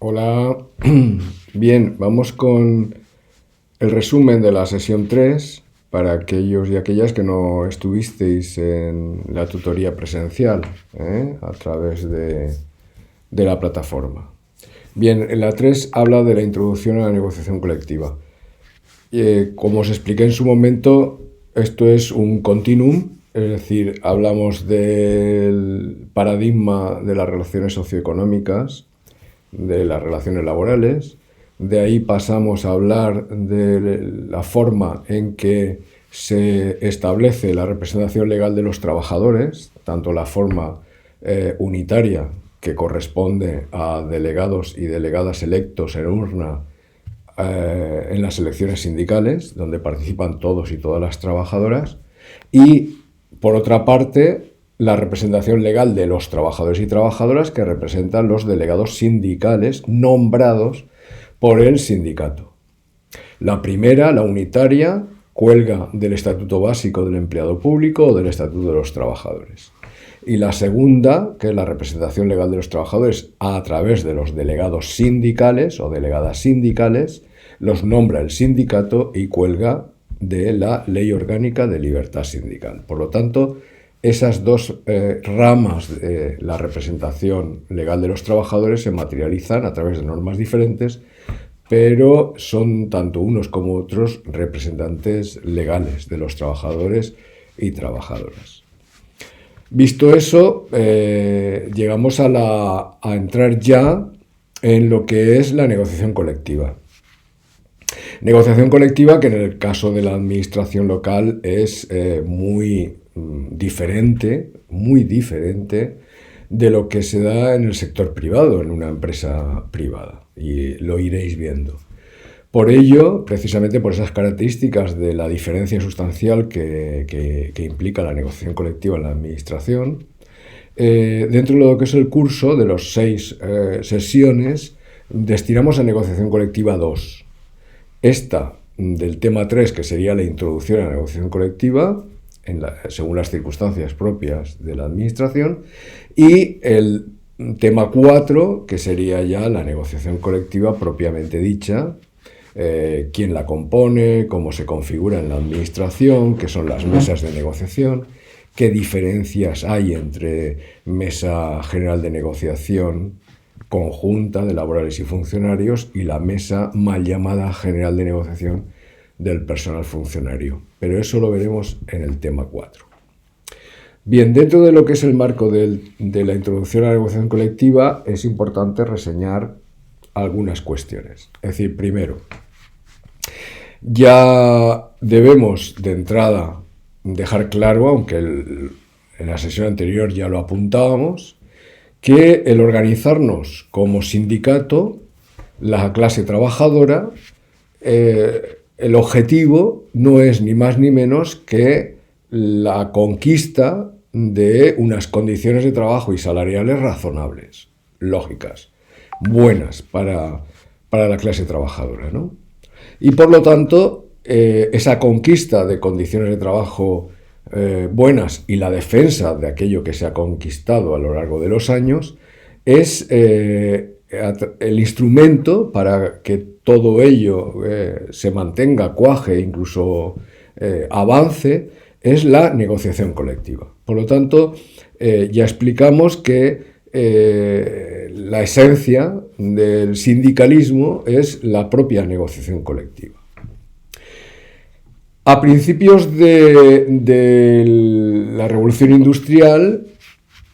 Hola, bien, vamos con el resumen de la sesión 3 para aquellos y aquellas que no estuvisteis en la tutoría presencial, a través de la plataforma. Bien, en la 3 habla de la introducción a la negociación colectiva. Como os expliqué en su momento, esto es un continuum, es decir, hablamos del paradigma de las relaciones socioeconómicas, de las relaciones laborales. De ahí pasamos a hablar de la forma en que se establece la representación legal de los trabajadores, tanto la forma unitaria, que corresponde a delegados y delegadas electos en urna en las elecciones sindicales, donde participan todos y todas las trabajadoras, y por otra parte la representación legal de los trabajadores y trabajadoras que representan los delegados sindicales nombrados por el sindicato. La primera, la unitaria, cuelga del Estatuto Básico del Empleado Público o del Estatuto de los Trabajadores. Y la segunda, que es la representación legal de los trabajadores a través de los delegados sindicales o delegadas sindicales, los nombra el sindicato y cuelga de la Ley Orgánica de Libertad Sindical. Por lo tanto, esas dos ramas de la representación legal de los trabajadores se materializan a través de normas diferentes, pero son tanto unos como otros representantes legales de los trabajadores y trabajadoras. Visto eso, llegamos a entrar ya en lo que es la negociación colectiva. Negociación colectiva que en el caso de la administración local es muy diferente de lo que se da en el sector privado, en una empresa privada, y lo iréis viendo. Por ello, precisamente por esas características de la diferencia sustancial que implica la negociación colectiva en la administración, dentro de lo que es el curso de los 6 sesiones, destinamos a negociación colectiva 2. Esta del tema 3, que sería la introducción a la negociación colectiva, según las circunstancias propias de la administración, y el tema 4, que sería ya la negociación colectiva propiamente dicha, quién la compone, cómo se configura en la administración, qué son las mesas de negociación, qué diferencias hay entre mesa general de negociación conjunta de laborales y funcionarios y la mesa mal llamada general de negociación del personal funcionario. Pero eso lo veremos en el tema 4. Bien, dentro de lo que es el marco de la introducción a la negociación colectiva, es importante reseñar algunas cuestiones. Es decir, primero, ya debemos de entrada dejar claro, aunque en la sesión anterior ya lo apuntábamos, que el organizarnos como sindicato, la clase trabajadora, el objetivo no es ni más ni menos que la conquista de unas condiciones de trabajo y salariales razonables, lógicas, buenas para la clase trabajadora, ¿no? Y por lo tanto, esa conquista de condiciones de trabajo buenas y la defensa de aquello que se ha conquistado a lo largo de los años es el instrumento para que todo ello se mantenga, cuaje, incluso avance, es la negociación colectiva. Por lo tanto, ya explicamos que la esencia del sindicalismo es la propia negociación colectiva. A principios de la Revolución Industrial,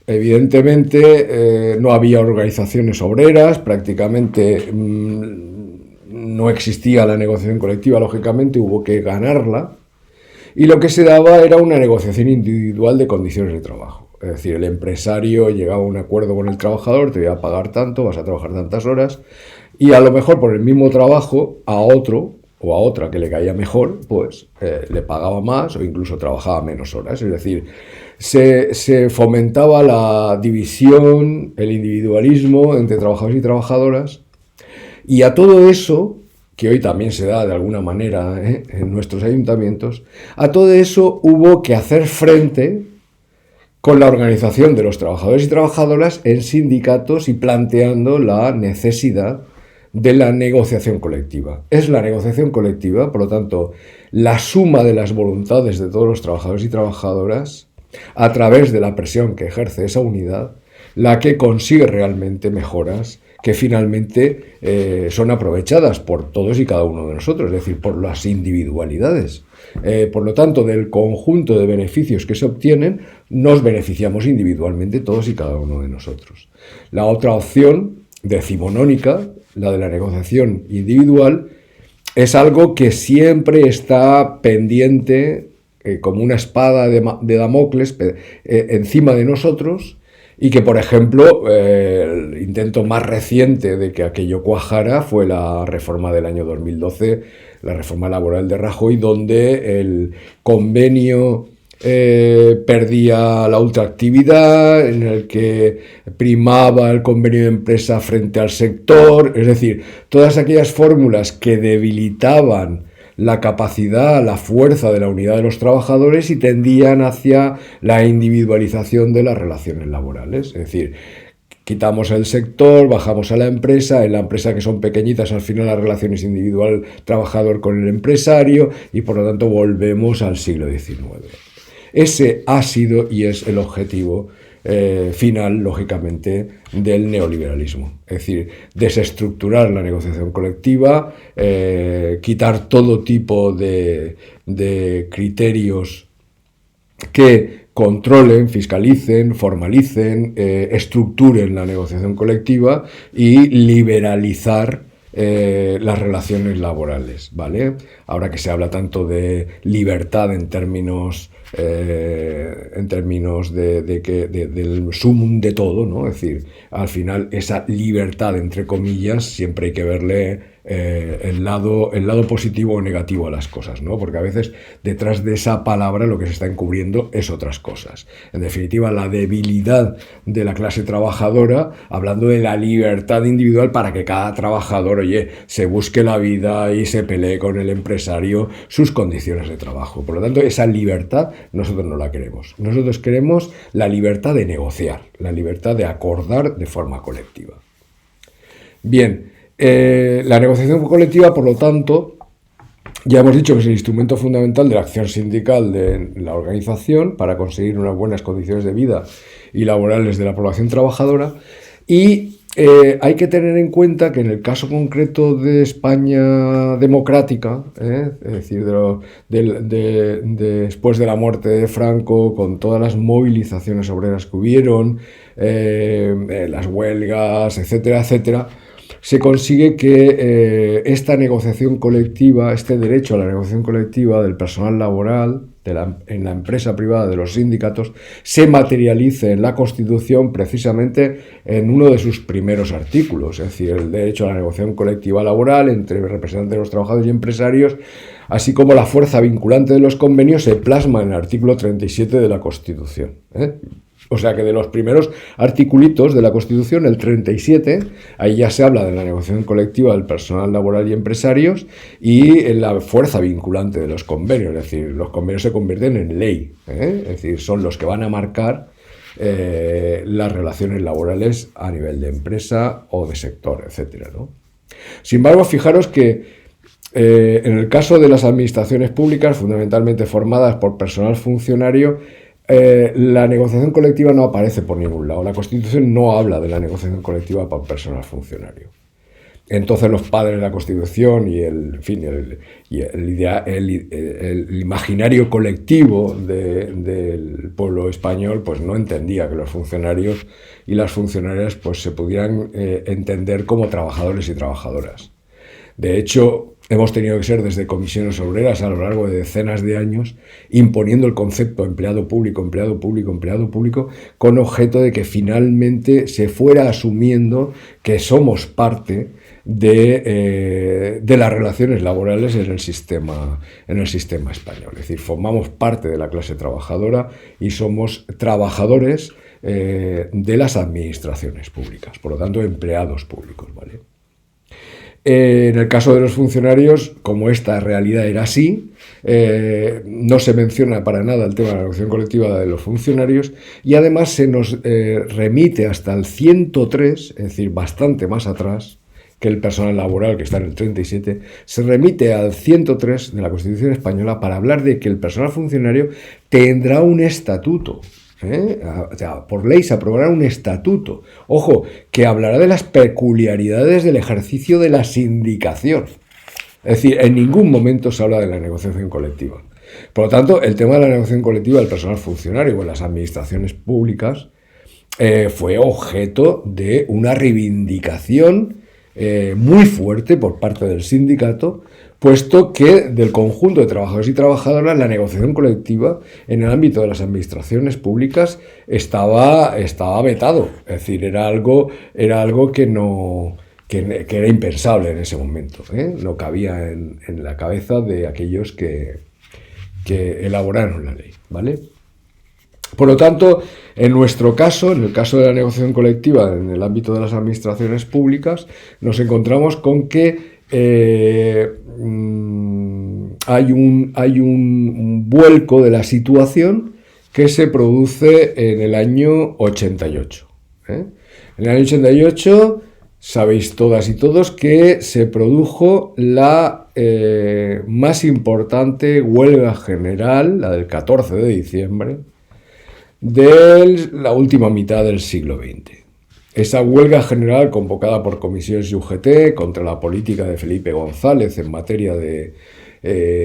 evidentemente no había organizaciones obreras, prácticamente no existía la negociación colectiva, lógicamente hubo que ganarla, y lo que se daba era una negociación individual de condiciones de trabajo. Es decir, el empresario llegaba a un acuerdo con el trabajador, te voy a pagar tanto, vas a trabajar tantas horas, y a lo mejor por el mismo trabajo a otro o a otra que le caía mejor, pues le pagaba más o incluso trabajaba menos horas. Es decir, se fomentaba la división, el individualismo entre trabajadores y trabajadoras, y a todo eso, que hoy también se da de alguna manera en nuestros ayuntamientos, a todo eso hubo que hacer frente con la organización de los trabajadores y trabajadoras en sindicatos y planteando la necesidad de la negociación colectiva. Es la negociación colectiva, por lo tanto, la suma de las voluntades de todos los trabajadores y trabajadoras a través de la presión que ejerce esa unidad, la que consigue realmente mejoras que finalmente son aprovechadas por todos y cada uno de nosotros, es decir, por las individualidades. Por lo tanto, del conjunto de beneficios que se obtienen, nos beneficiamos individualmente todos y cada uno de nosotros. La otra opción decimonónica, la de la negociación individual, es algo que siempre está pendiente, como una espada de Damocles encima de nosotros, y que, por ejemplo, el intento más reciente de que aquello cuajara fue la reforma del año 2012, la reforma laboral de Rajoy, donde el convenio perdía la ultraactividad, en el que primaba el convenio de empresa frente al sector, es decir, todas aquellas fórmulas que debilitaban la capacidad, la fuerza de la unidad de los trabajadores y tendían hacia la individualización de las relaciones laborales. Es decir, quitamos el sector, bajamos a la empresa, en la empresa, que son pequeñitas, al final las relaciones individual-trabajador con el empresario, y por lo tanto volvemos al siglo XIX. Ese ha sido y es el objetivo final, lógicamente, del neoliberalismo. Es decir, desestructurar la negociación colectiva, quitar todo tipo de criterios que controlen, fiscalicen, formalicen, estructuren la negociación colectiva y liberalizar las relaciones laborales, ¿vale? Ahora que se habla tanto de libertad en términos del sumum de todo, ¿no? Es decir, al final esa libertad, entre comillas, siempre hay que verle el lado positivo o negativo a las cosas, ¿no? Porque a veces detrás de esa palabra lo que se está encubriendo es otras cosas. En definitiva, la debilidad de la clase trabajadora, hablando de la libertad individual para que cada trabajador, oye, se busque la vida y se pelee con el empresario sus condiciones de trabajo. Por lo tanto, esa libertad nosotros no la queremos. Nosotros queremos la libertad de negociar, la libertad de acordar de forma colectiva. Bien, la negociación colectiva, por lo tanto, ya hemos dicho que es el instrumento fundamental de la acción sindical de la organización para conseguir unas buenas condiciones de vida y laborales de la población trabajadora, y hay que tener en cuenta que en el caso concreto de España democrática, es decir, después de la muerte de Franco, con todas las movilizaciones obreras que hubieron, las huelgas, etcétera, etcétera, se consigue que esta negociación colectiva, este derecho a la negociación colectiva del personal laboral en la empresa privada, de los sindicatos, se materialice en la Constitución precisamente en uno de sus primeros artículos, es decir, el derecho a la negociación colectiva laboral entre representantes de los trabajadores y empresarios, así como la fuerza vinculante de los convenios, se plasma en el artículo 37 de la Constitución. O sea que de los primeros articulitos de la Constitución, el 37, ahí ya se habla de la negociación colectiva del personal laboral y empresarios y en la fuerza vinculante de los convenios, es decir, los convenios se convierten en ley, es decir, son los que van a marcar las relaciones laborales a nivel de empresa o de sector, etcétera, ¿no? Sin embargo, fijaros que en el caso de las administraciones públicas, fundamentalmente formadas por personal funcionario, la negociación colectiva no aparece por ningún lado. La Constitución no habla de la negociación colectiva para personal funcionario. Entonces los padres de la Constitución y el imaginario colectivo del pueblo español pues no entendía que los funcionarios y las funcionarias pues se pudieran entender como trabajadores y trabajadoras. De hecho, hemos tenido que ser desde comisiones obreras a lo largo de decenas de años imponiendo el concepto empleado público, empleado público, empleado público, con objeto de que finalmente se fuera asumiendo que somos parte de las relaciones laborales en el sistema español. Es decir, formamos parte de la clase trabajadora y somos trabajadores de las administraciones públicas, por lo tanto, empleados públicos, ¿vale? En el caso de los funcionarios, como esta realidad era así, no se menciona para nada el tema de la negociación colectiva de los funcionarios y además se nos remite hasta el 103, es decir, bastante más atrás que el personal laboral, que está en el 37, se remite al 103 de la Constitución española para hablar de que el personal funcionario tendrá un estatuto. O sea, por ley se aprobará un estatuto, ojo, que hablará de las peculiaridades del ejercicio de la sindicación. Es decir, en ningún momento se habla de la negociación colectiva. Por lo tanto, el tema de la negociación colectiva del personal funcionario o en las administraciones públicas fue objeto de una reivindicación muy fuerte por parte del sindicato, puesto que del conjunto de trabajadores y trabajadoras la negociación colectiva en el ámbito de las administraciones públicas estaba vetado. Es decir, era algo que era impensable en ese momento, no cabía en la cabeza de aquellos que elaboraron la ley, ¿vale? Por lo tanto, en nuestro caso, en el caso de la negociación colectiva en el ámbito de las administraciones públicas, nos encontramos con que hay un vuelco de la situación que se produce en el año 88. En el año 88 sabéis todas y todos que se produjo la más importante huelga general, la del 14 de diciembre, de la última mitad del siglo XX. Esa huelga general convocada por comisiones y UGT contra la política de Felipe González en materia de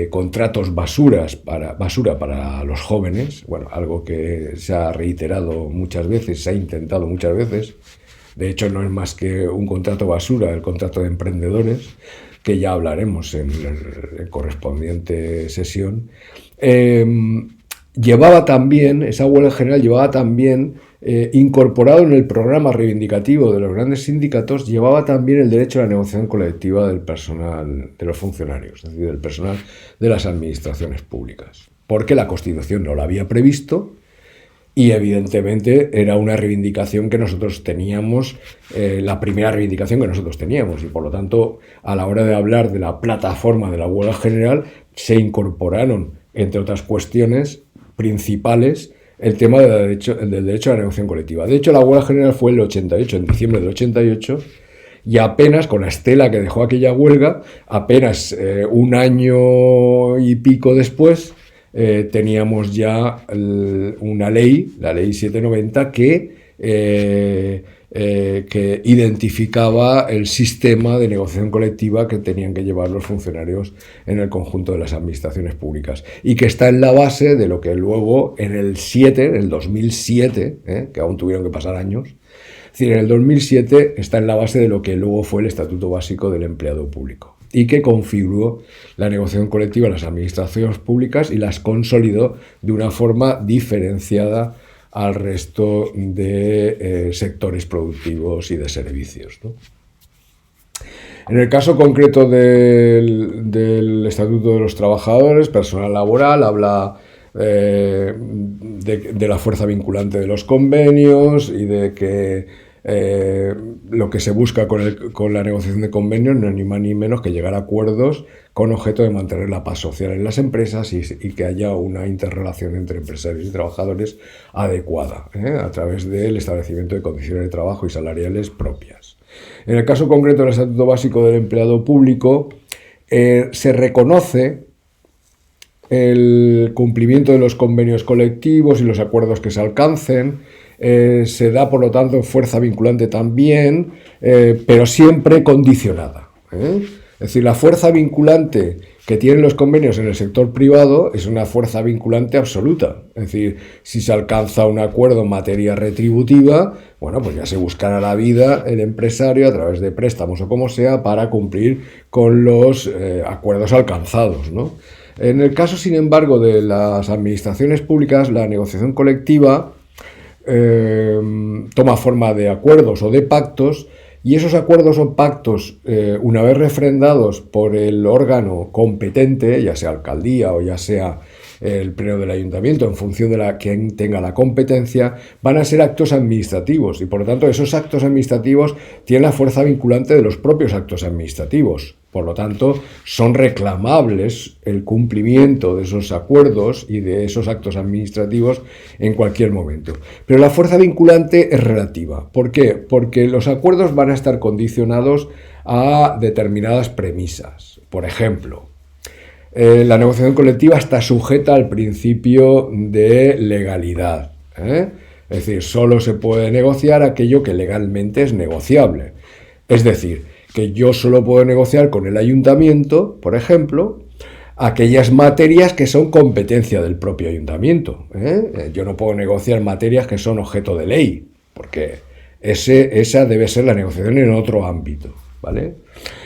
contratos basura para los jóvenes, bueno, algo que se ha reiterado muchas veces, se ha intentado muchas veces. De hecho, no es más que un contrato basura, el contrato de emprendedores, que ya hablaremos en la correspondiente sesión. Esa huelga general llevaba también, incorporado en el programa reivindicativo de los grandes sindicatos, llevaba también el derecho a la negociación colectiva del personal, de los funcionarios, es decir, del personal de las administraciones públicas, porque la Constitución no lo había previsto y evidentemente era una reivindicación que nosotros teníamos, la primera reivindicación que nosotros teníamos, y por lo tanto, a la hora de hablar de la plataforma de la huelga general, se incorporaron, entre otras cuestiones principales, el tema del derecho a la negociación colectiva. De hecho, la huelga general fue el 88, en diciembre del 88, y apenas, con la estela que dejó aquella huelga, apenas un año y pico después, teníamos ya una ley, la ley 790, que identificaba el sistema de negociación colectiva que tenían que llevar los funcionarios en el conjunto de las administraciones públicas y que está en la base de lo que luego en el 2007, que aún tuvieron que pasar años, es decir, en el 2007 está en la base de lo que luego fue el Estatuto Básico del Empleado Público y que configuró la negociación colectiva en las administraciones públicas y las consolidó de una forma diferenciada al resto de sectores productivos y de servicios, ¿no? En el caso concreto del Estatuto de los Trabajadores, personal laboral, habla de la fuerza vinculante de los convenios y de que lo que se busca con la negociación de convenios no es ni más ni menos que llegar a acuerdos con objeto de mantener la paz social en las empresas y que haya una interrelación entre empresarios y trabajadores adecuada, a través del establecimiento de condiciones de trabajo y salariales propias. En el caso concreto del Estatuto Básico del Empleado Público, se reconoce el cumplimiento de los convenios colectivos y los acuerdos que se alcancen. Se da, por lo tanto, fuerza vinculante también, pero siempre condicionada. Es decir, la fuerza vinculante que tienen los convenios en el sector privado es una fuerza vinculante absoluta. Es decir, si se alcanza un acuerdo en materia retributiva, bueno, pues ya se buscará la vida el empresario a través de préstamos o como sea para cumplir con los acuerdos alcanzados, ¿no? En el caso, sin embargo, de las administraciones públicas, la negociación colectiva toma forma de acuerdos o de pactos, y esos acuerdos o pactos, una vez refrendados por el órgano competente, ya sea alcaldía o ya sea el pleno del ayuntamiento, en función de quien tenga la competencia, van a ser actos administrativos y por lo tanto esos actos administrativos tienen la fuerza vinculante de los propios actos administrativos. Por lo tanto, son reclamables el cumplimiento de esos acuerdos y de esos actos administrativos en cualquier momento. Pero la fuerza vinculante es relativa. ¿Por qué? Porque los acuerdos van a estar condicionados a determinadas premisas. Por ejemplo, la negociación colectiva está sujeta al principio de legalidad. Es decir, solo se puede negociar aquello que legalmente es negociable. Es decir, que yo solo puedo negociar con el ayuntamiento, por ejemplo, aquellas materias que son competencia del propio ayuntamiento. Yo no puedo negociar materias que son objeto de ley, porque esa debe ser la negociación en otro ámbito, ¿vale?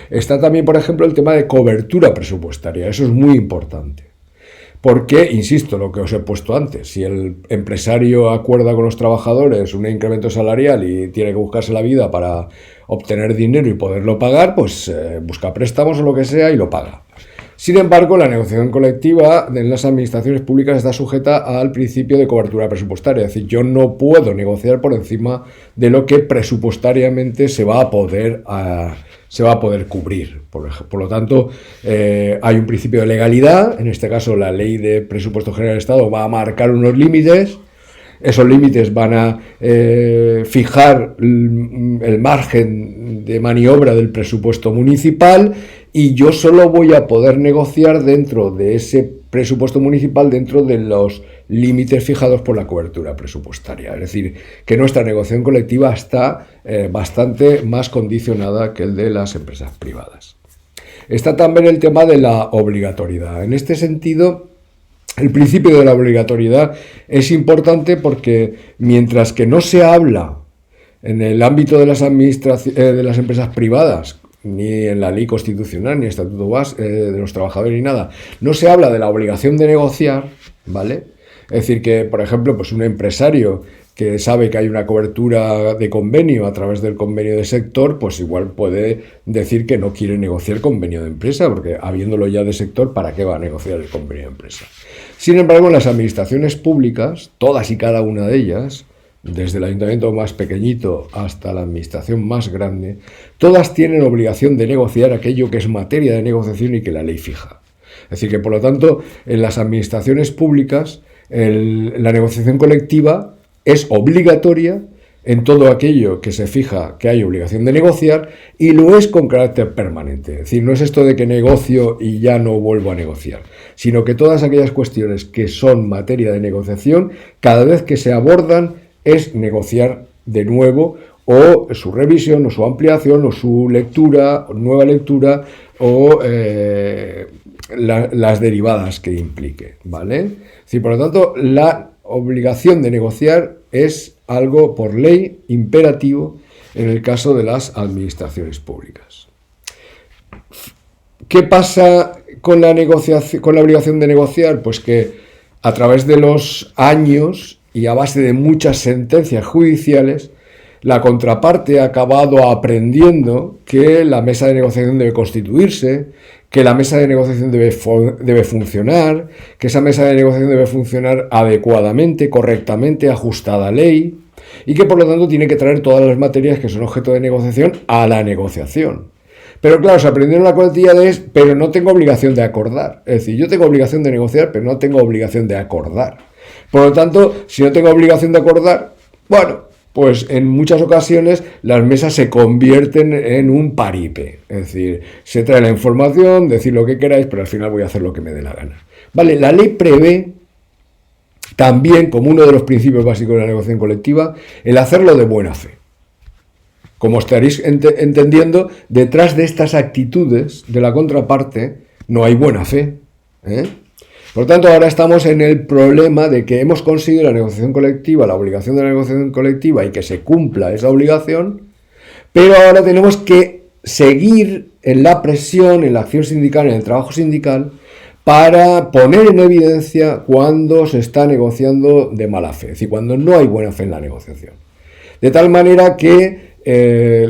Está también, por ejemplo, el tema de cobertura presupuestaria. Eso es muy importante. Porque, insisto, lo que os he puesto antes, si el empresario acuerda con los trabajadores un incremento salarial y tiene que buscarse la vida para obtener dinero y poderlo pagar, pues busca préstamos o lo que sea y lo paga. Sin embargo, la negociación colectiva en las administraciones públicas está sujeta al principio de cobertura presupuestaria. Es decir, yo no puedo negociar por encima de lo que presupuestariamente se va a poder cubrir. Por lo tanto, hay un principio de legalidad. En este caso, la Ley de Presupuesto General del Estado va a marcar unos límites. Esos límites van a fijar el margen de maniobra del presupuesto municipal y yo solo voy a poder negociar dentro de ese presupuesto municipal, dentro de los límites fijados por la cobertura presupuestaria. Es decir, que nuestra negociación colectiva está bastante más condicionada que el de las empresas privadas. Está también el tema de la obligatoriedad. En este sentido, el principio de la obligatoriedad es importante porque mientras que no se habla en el ámbito de las empresas privadas, ni en la ley constitucional, ni en el estatuto base de los trabajadores, ni nada, no se habla de la obligación de negociar, ¿vale? Es decir, que, por ejemplo, pues un empresario que sabe que hay una cobertura de convenio a través del convenio de sector, pues igual puede decir que no quiere negociar convenio de empresa, porque habiéndolo ya de sector, ¿para qué va a negociar el convenio de empresa? Sin embargo, en las administraciones públicas, todas y cada una de ellas, desde el ayuntamiento más pequeñito hasta la administración más grande, todas tienen obligación de negociar aquello que es materia de negociación y que la ley fija. Es decir, que por lo tanto, en las administraciones públicas, la negociación colectiva es obligatoria en todo aquello que se fija que hay obligación de negociar y lo es con carácter permanente. Es decir, no es esto de que negocio y ya no vuelvo a negociar, sino que todas aquellas cuestiones que son materia de negociación, cada vez que se abordan, es negociar de nuevo o su revisión o su ampliación o su lectura, nueva lectura o las derivadas que implique, ¿vale? Es decir, por lo tanto, la obligación de negociar es algo por ley imperativo en el caso de las administraciones públicas. ¿Qué pasa con la negociación, con la obligación de negociar? Pues que a través de los años y a base de muchas sentencias judiciales, la contraparte ha acabado aprendiendo que la mesa de negociación debe constituirse, que la mesa de negociación debe funcionar, que esa mesa de negociación debe funcionar adecuadamente, correctamente, ajustada a ley, y que por lo tanto tiene que traer todas las materias que son objeto de negociación a la negociación. Pero claro, se aprendieron la coletilla pero no tengo obligación de acordar. Es decir, yo tengo obligación de negociar, pero no tengo obligación de acordar. Por lo tanto, si no tengo obligación de acordar, bueno, pues en muchas ocasiones las mesas se convierten en un paripé. Es decir, se trae la información, decir lo que queráis, pero al final voy a hacer lo que me dé la gana. Vale, la ley prevé también, como uno de los principios básicos de la negociación colectiva, el hacerlo de buena fe. Como estaréis entendiendo, detrás de estas actitudes de la contraparte no hay buena fe, Por lo tanto, ahora estamos en el problema de que hemos conseguido la negociación colectiva, la obligación de la negociación colectiva y que se cumpla esa obligación, pero ahora tenemos que seguir en la presión, en la acción sindical, en el trabajo sindical, para poner en evidencia cuando se está negociando de mala fe, es decir, cuando no hay buena fe en la negociación. De tal manera que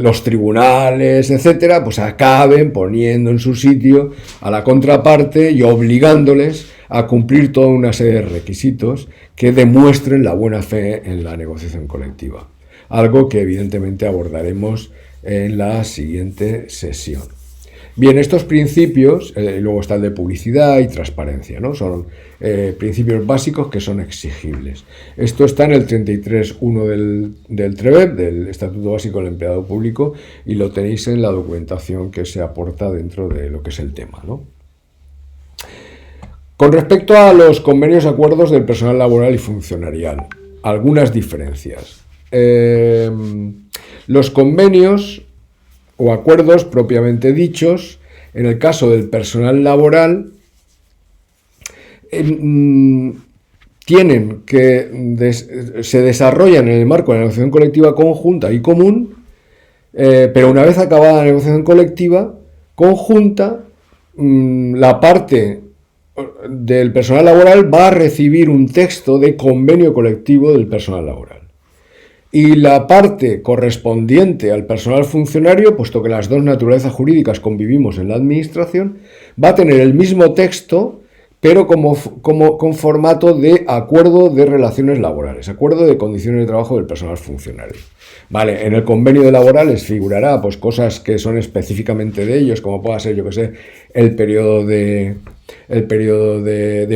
los tribunales, etcétera, pues acaben poniendo en su sitio a la contraparte y obligándoles a cumplir toda una serie de requisitos que demuestren la buena fe en la negociación colectiva. Algo que evidentemente abordaremos en la siguiente sesión. Bien, estos principios, luego está el de publicidad y transparencia, ¿no? Son principios básicos que son exigibles. Esto está en el 33.1 del TREBEP, del Estatuto Básico del Empleado Público, y lo tenéis en la documentación que se aporta dentro de lo que es el tema, ¿no? Con respecto a los convenios, acuerdos del personal laboral y funcionarial, algunas diferencias. Los convenios o acuerdos propiamente dichos, en el caso del personal laboral, se desarrollan en el marco de la negociación colectiva conjunta y común, pero una vez acabada la negociación colectiva conjunta, la parte del personal laboral va a recibir un texto de convenio colectivo del personal laboral. Y la parte correspondiente al personal funcionario, puesto que las dos naturalezas jurídicas convivimos en la administración, va a tener el mismo texto, pero con formato de acuerdo de relaciones laborales, acuerdo de condiciones de trabajo del personal funcionario. Vale, en el convenio de laborales figurará pues cosas que son específicamente de ellos, como pueda ser, yo que sé, el periodo de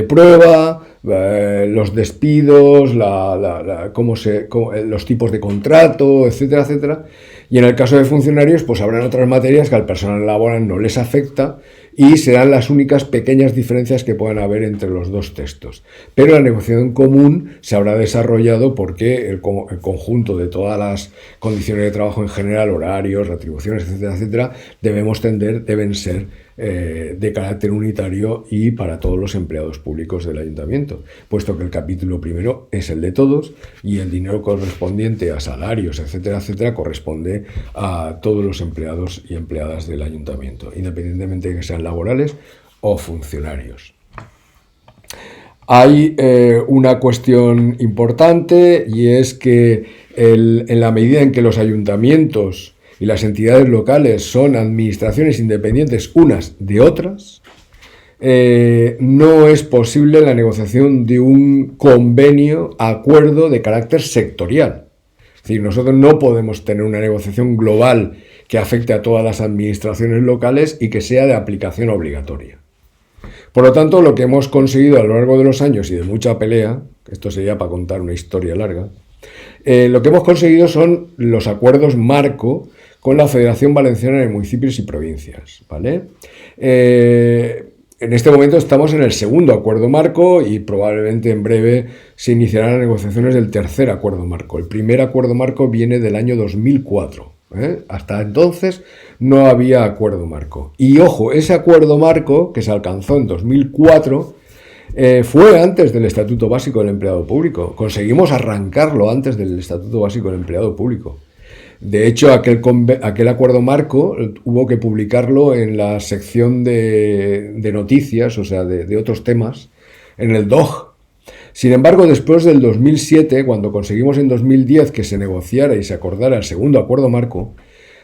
prueba, los despidos, los tipos de contrato, etcétera, etcétera. Y en el caso de funcionarios, pues habrán otras materias que al personal laboral no les afecta y serán las únicas pequeñas diferencias que puedan haber entre los dos textos. Pero la negociación común se habrá desarrollado porque el conjunto de todas las condiciones de trabajo en general, horarios, retribuciones, etcétera, etcétera, deben ser de carácter unitario y para todos los empleados públicos del ayuntamiento, puesto que el capítulo primero es el de todos y el dinero correspondiente a salarios, etcétera, etcétera, corresponde a todos los empleados y empleadas del ayuntamiento, independientemente de que sean laborales o funcionarios. Hay una cuestión importante y es que en la medida en que los ayuntamientos y las entidades locales son administraciones independientes unas de otras, no es posible la negociación de un convenio, acuerdo de carácter sectorial. Es decir, nosotros no podemos tener una negociación global que afecte a todas las administraciones locales y que sea de aplicación obligatoria. Por lo tanto, lo que hemos conseguido a lo largo de los años y de mucha pelea, esto sería para contar una historia larga, lo que hemos conseguido son los acuerdos marco con la Federación Valenciana de Municipios y Provincias, ¿vale? En este momento estamos en el segundo acuerdo marco y probablemente en breve se iniciarán las negociaciones del tercer acuerdo marco. El primer acuerdo marco viene del año 2004. Hasta entonces no había acuerdo marco. Y ojo, ese acuerdo marco que se alcanzó en 2004 fue antes del Estatuto Básico del Empleado Público. Conseguimos arrancarlo antes del Estatuto Básico del Empleado Público. De hecho, aquel acuerdo marco hubo que publicarlo en la sección de noticias, o sea, de otros temas, en el DOG. Sin embargo, después del 2007, cuando conseguimos en 2010 que se negociara y se acordara el segundo acuerdo marco,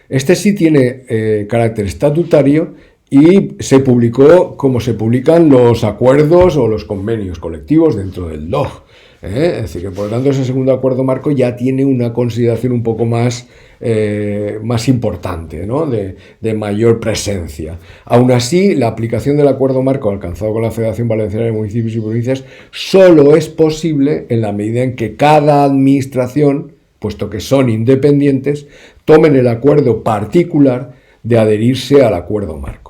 este sí tiene carácter estatutario y se publicó como se publican los acuerdos o los convenios colectivos dentro del DOG. Es decir, que por lo tanto ese segundo acuerdo marco ya tiene una consideración un poco más importante, ¿no? de mayor presencia. Aún así, la aplicación del acuerdo marco alcanzado con la Federación Valenciana de Municipios y Provincias solo es posible en la medida en que cada administración, puesto que son independientes, tomen el acuerdo particular de adherirse al acuerdo marco.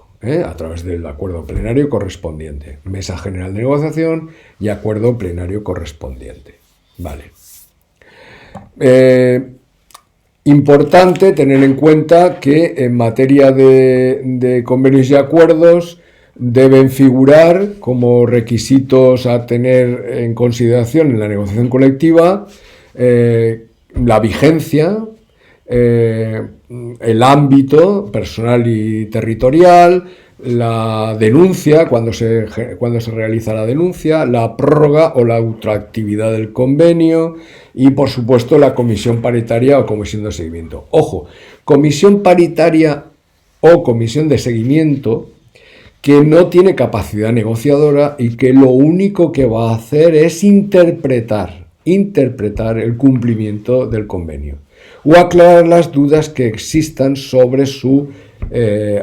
A través del acuerdo plenario correspondiente, mesa general de negociación y acuerdo plenario correspondiente. Vale. Importante tener en cuenta que en materia de convenios y acuerdos deben figurar como requisitos a tener en consideración en la negociación colectiva la vigencia, el ámbito personal y territorial, la denuncia, cuando se realiza la denuncia, la prórroga o la ultraactividad del convenio y, por supuesto, la comisión paritaria o comisión de seguimiento. Ojo, comisión paritaria o comisión de seguimiento que no tiene capacidad negociadora y que lo único que va a hacer es interpretar el cumplimiento del convenio o aclarar las dudas que existan sobre su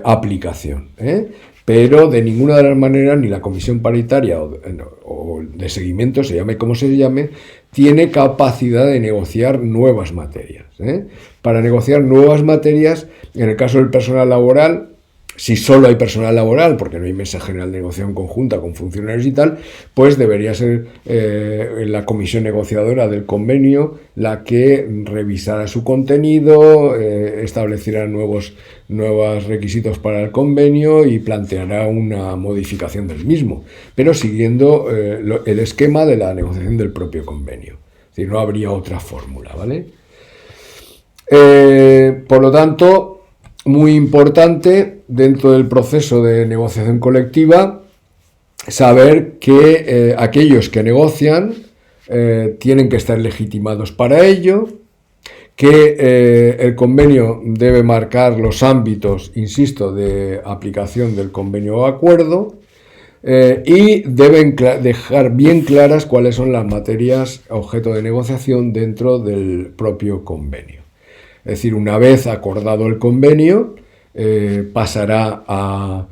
aplicación. Pero de ninguna de las maneras, ni la comisión paritaria o de seguimiento, se llame como se llame, tiene capacidad de negociar nuevas materias. Para negociar nuevas materias, en el caso del personal laboral, si solo hay personal laboral, porque no hay mesa general de negociación conjunta con funcionarios y tal, pues debería ser la comisión negociadora del convenio la que revisara su contenido, estableciera nuevos requisitos para el convenio y planteará una modificación del mismo, pero siguiendo el esquema de la negociación del propio convenio. Es decir, no habría otra fórmula, ¿vale? Por lo tanto, muy importante dentro del proceso de negociación colectiva saber que aquellos que negocian tienen que estar legitimados para ello, que el convenio debe marcar los ámbitos, insisto, de aplicación del convenio o acuerdo, y deben dejar bien claras cuáles son las materias objeto de negociación dentro del propio convenio. Es decir, una vez acordado el convenio, pasará a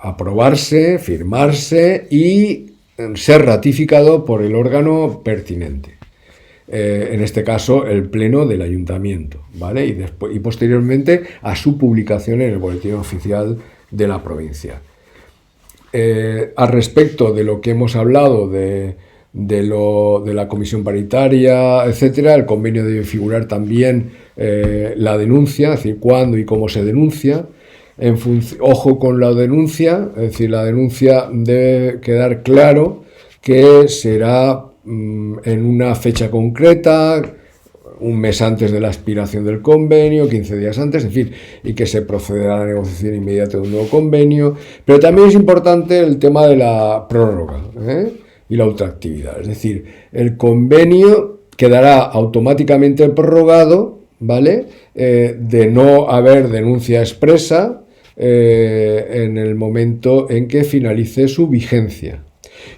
aprobarse, firmarse y ser ratificado por el órgano pertinente. En este caso, el Pleno del Ayuntamiento, ¿vale? Y posteriormente a su publicación en el Boletín Oficial de la provincia. Al respecto de lo que hemos hablado de la comisión paritaria, etcétera, el convenio debe figurar también la denuncia, es decir, cuándo y cómo se denuncia. Ojo con la denuncia, es decir, la denuncia debe quedar claro que será en una fecha concreta, un mes antes de la expiración del convenio, 15 días antes, en fin, y que se procederá a la negociación inmediata de un nuevo convenio. Pero también es importante el tema de la prórroga, y la ultraactividad. Es decir, el convenio quedará automáticamente prorrogado, ¿vale? De no haber denuncia expresa en el momento en que finalice su vigencia.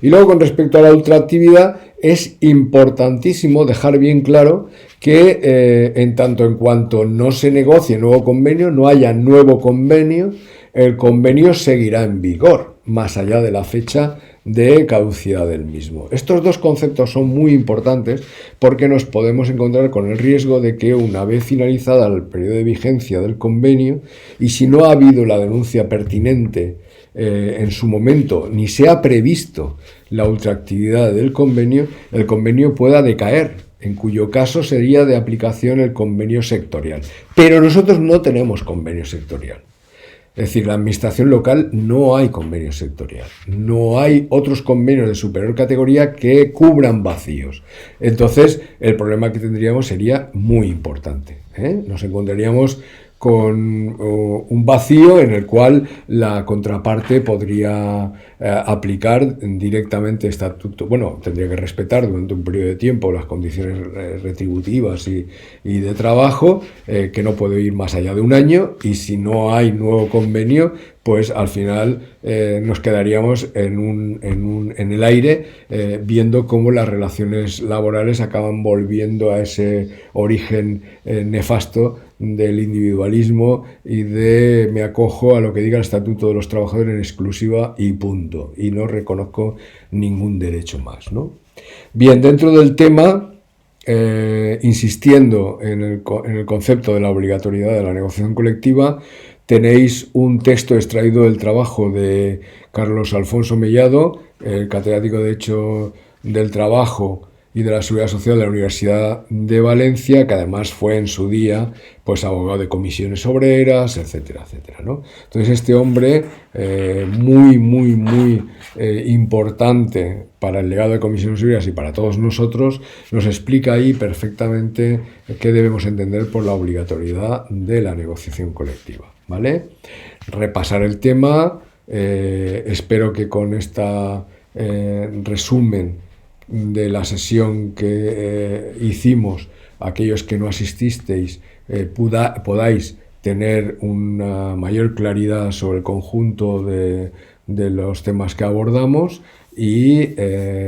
Y luego, con respecto a la ultraactividad, es importantísimo dejar bien claro que en tanto en cuanto no se negocie nuevo convenio, no haya nuevo convenio, el convenio seguirá en vigor, más allá de la fecha de caducidad del mismo. Estos dos conceptos son muy importantes porque nos podemos encontrar con el riesgo de que una vez finalizada el periodo de vigencia del convenio y si no ha habido la denuncia pertinente en su momento ni se ha previsto la ultraactividad del convenio, el convenio pueda decaer, en cuyo caso sería de aplicación el convenio sectorial. Pero nosotros no tenemos convenio sectorial. Es decir, la administración local no hay convenio sectorial, no hay otros convenios de superior categoría que cubran vacíos. Entonces, el problema que tendríamos sería muy importante. Nos encontraríamos con un vacío en el cual la contraparte podría aplicar directamente estatuto. Bueno, tendría que respetar durante un periodo de tiempo las condiciones retributivas y de trabajo, que no puede ir más allá de un año, y si no hay nuevo convenio, pues al final nos quedaríamos en el aire viendo cómo las relaciones laborales acaban volviendo a ese origen nefasto del individualismo y de me acojo a lo que diga el Estatuto de los Trabajadores en exclusiva y punto, y no reconozco ningún derecho más, ¿no? Bien, dentro del tema, insistiendo en el concepto de la obligatoriedad de la negociación colectiva, tenéis un texto extraído del trabajo de Carlos Alfonso Mellado, el catedrático de Derecho del Trabajo y de la Seguridad Social de la Universidad de Valencia, que además fue en su día pues abogado de comisiones obreras, etcétera, etcétera, ¿no? Entonces este hombre, muy importante para el legado de comisiones obreras y para todos nosotros, nos explica ahí perfectamente qué debemos entender por la obligatoriedad de la negociación colectiva, ¿vale? Repasar el tema, espero que con esta resumen de la sesión que hicimos, aquellos que no asististeis, podáis tener una mayor claridad sobre el conjunto de los temas que abordamos y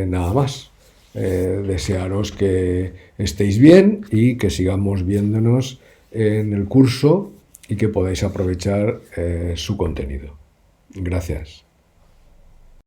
nada más. Desearos que estéis bien y que sigamos viéndonos en el curso y que podáis aprovechar su contenido. Gracias.